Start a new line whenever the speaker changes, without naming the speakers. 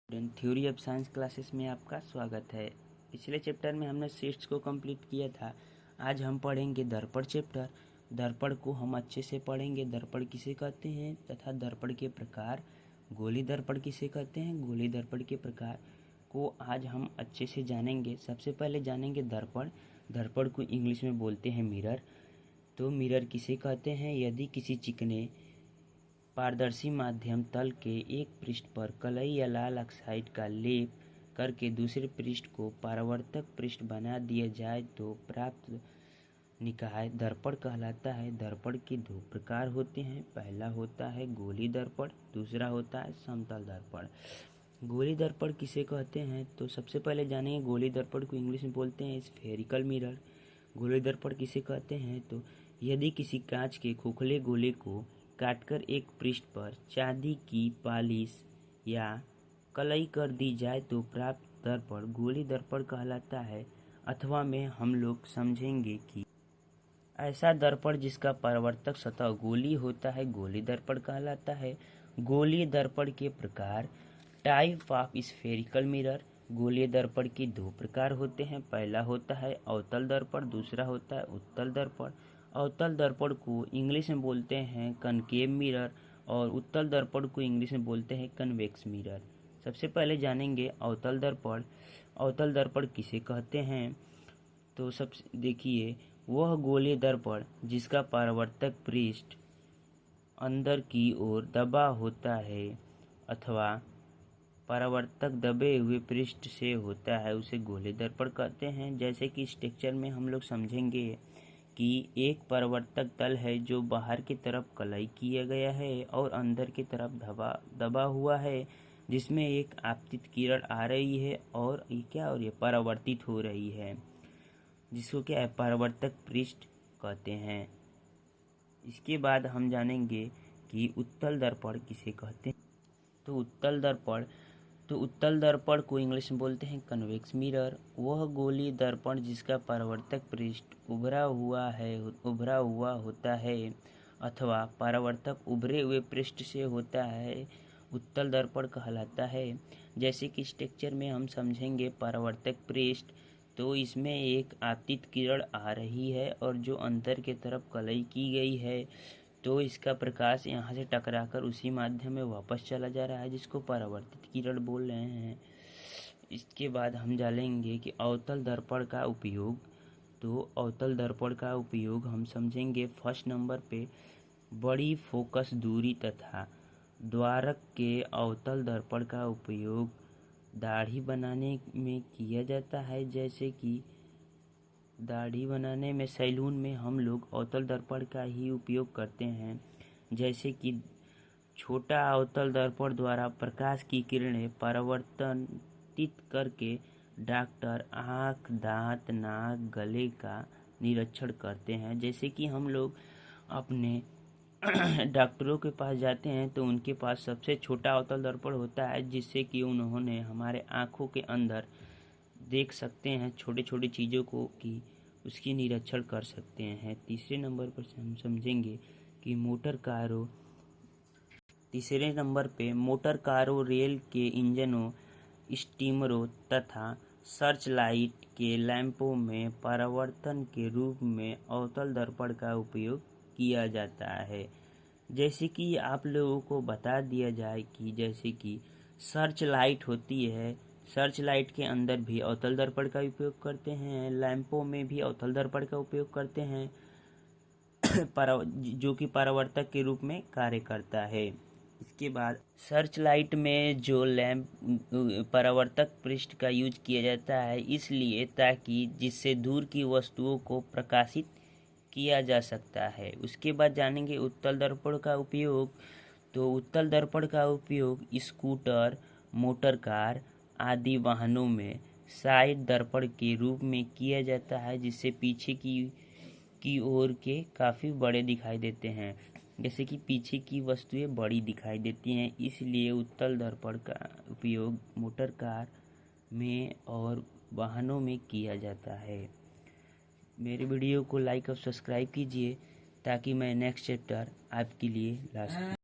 Student, theory of science classes में आपका स्वागत है। पिछले चैप्टर में हमने शीट्स को कंप्लीट किया था। आज हम पढ़ेंगे दर्पण चैप्टर। दर्पण को हम अच्छे से पढ़ेंगे। दर्पण किसे कहते हैं तथा दर्पण के प्रकार। गोली दर्पण किसे कहते हैं, गोली दर्पण के प्रकार को आज हम अच्छे से जानेंगे। सबसे पहले जानेंगे दर्पण। दर्पण को इंग्लिश में बोलते हैं मिरर। तो मिरर किसे कहते हैं? यदि किसी चिकने पारदर्शी माध्यम तल के एक पृष्ठ पर कलई या लाल ऑक्साइड का लेप करके दूसरे पृष्ठ को परावर्तक पृष्ठ बना दिया जाए तो प्राप्त निकाय दर्पण कहलाता है। दर्पण के दो प्रकार होते हैं। पहला होता है गोली दर्पण, दूसरा होता है समतल दर्पण। गोली दर्पण किसे कहते हैं? तो सबसे पहले जानेंगे गोली दर्पण को इंग्लिश में बोलते हैं स्फेरिकल मिरर। गोली दर्पण किसे कहते हैं? तो यदि किसी कांच के खोखले गोले को काटकर एक पृष्ठ पर चांदी की पालिश या कलई कर दी जाए तो प्राप्त दर्पण गोली दर्पण कहलाता है। अथवा में हम लोग समझेंगे कि ऐसा दर्पण जिसका परावर्तक सतह गोली होता है गोली दर्पण कहलाता है। गोलीय दर्पण के प्रकार। Type of spherical mirror. गोलीय दर्पण के दो प्रकार होते हैं। पहला होता है अवतल दर्पण, दूसरा होता है उत्तल दर्पण। अवतल दर्पण को इंग्लिश में बोलते हैं कनकेव मिरर और उत्तल दर्पण को इंग्लिश में बोलते हैं कन्वेक्स मिरर। सबसे पहले जानेंगे अवतल दर्पण। अवतल दर्पण किसे कहते हैं? तो सबसे देखिए, वह गोलीय दर्पण जिसका परावर्तक पृष्ठ अंदर की ओर दबा होता है अथवा परावर्तक दबे हुए पृष्ठ से होता है उसे गोलीय दर्पण कहते हैं। जैसे कि स्ट्रक्चर में हम लोग समझेंगे कि एक परावर्तक तल है जो बाहर की तरफ कलई किया गया है और अंदर की तरफ दबा हुआ है, जिसमें एक आपतित किरण आ रही है और ये परावर्तित हो रही है, जिसको क्या है परावर्तक पृष्ठ कहते हैं। इसके बाद हम जानेंगे कि उत्तल दर्पण किसे कहते हैं। तो उत्तल दर्पण को इंग्लिश में बोलते हैं कन्वेक्स मिरर। वह गोलीय दर्पण जिसका परावर्तक पृष्ठ उभरा हुआ होता है अथवा परावर्तक उभरे हुए पृष्ठ से होता है उत्तल दर्पण कहलाता है। जैसे कि स्ट्रक्चर में हम समझेंगे परावर्तक पृष्ठ, तो इसमें एक आपतित किरण आ रही है और जो अंदर की तरफ कलई की गई है, तो इसका प्रकाश यहाँ से टकराकर उसी माध्यम में वापस चला जा रहा है, जिसको परावर्तित किरण बोल रहे हैं। इसके बाद हम जानेंगे कि अवतल दर्पण का उपयोग। तो अवतल दर्पण का उपयोग हम समझेंगे फर्स्ट नंबर पे बड़ी फोकस दूरी तथा द्वारक के अवतल दर्पण का उपयोग दाढ़ी बनाने में किया जाता है। जैसे कि दाढ़ी बनाने में सैलून में हम लोग अवतल दर्पण का ही उपयोग करते हैं। जैसे कि छोटा अवतल दर्पण द्वारा प्रकाश की किरणें परावर्तित करके डॉक्टर आँख, दांत, नाक, गले का निरीक्षण करते हैं। जैसे कि हम लोग अपने डॉक्टरों के पास जाते हैं तो उनके पास सबसे छोटा अवतल दर्पण होता है, जिससे कि उन्होंने हमारे आँखों के अंदर देख सकते हैं छोटे छोटे चीज़ों को कि उसकी निरीक्षण कर सकते हैं। तीसरे नंबर पर हम समझेंगे कि तीसरे नंबर पे मोटर कारों, रेल के इंजनों, स्टीमरों तथा सर्च लाइट के लैंपों में परावर्तन के रूप में अवतल दर्पण का उपयोग किया जाता है। जैसे कि आप लोगों को बता दिया जाए कि जैसे कि सर्च लाइट होती है, सर्च लाइट के अंदर भी अवतल दर्पण का उपयोग करते हैं, लैंपों में भी अवतल दर्पण का उपयोग करते हैं जो कि परावर्तक के रूप में कार्य करता है। इसके बाद सर्च लाइट में जो लैंप परावर्तक पृष्ठ का यूज किया जाता है, इसलिए ताकि जिससे दूर की वस्तुओं को प्रकाशित किया जा सकता है। उसके बाद जानेंगे उत्तल दर्पण का उपयोग। तो उत्तल दर्पण का उपयोग स्कूटर, मोटर कार आदि वाहनों में साइड दर्पण के रूप में किया जाता है, जिससे पीछे की ओर के काफ़ी बड़े दिखाई देते हैं। जैसे कि पीछे की वस्तुएं बड़ी दिखाई देती हैं, इसलिए उत्तल दर्पण का उपयोग मोटर कार में और वाहनों में किया जाता है। मेरे वीडियो को लाइक और सब्सक्राइब कीजिए ताकि मैं नेक्स्ट चैप्टर आपके लिए ला सकूं।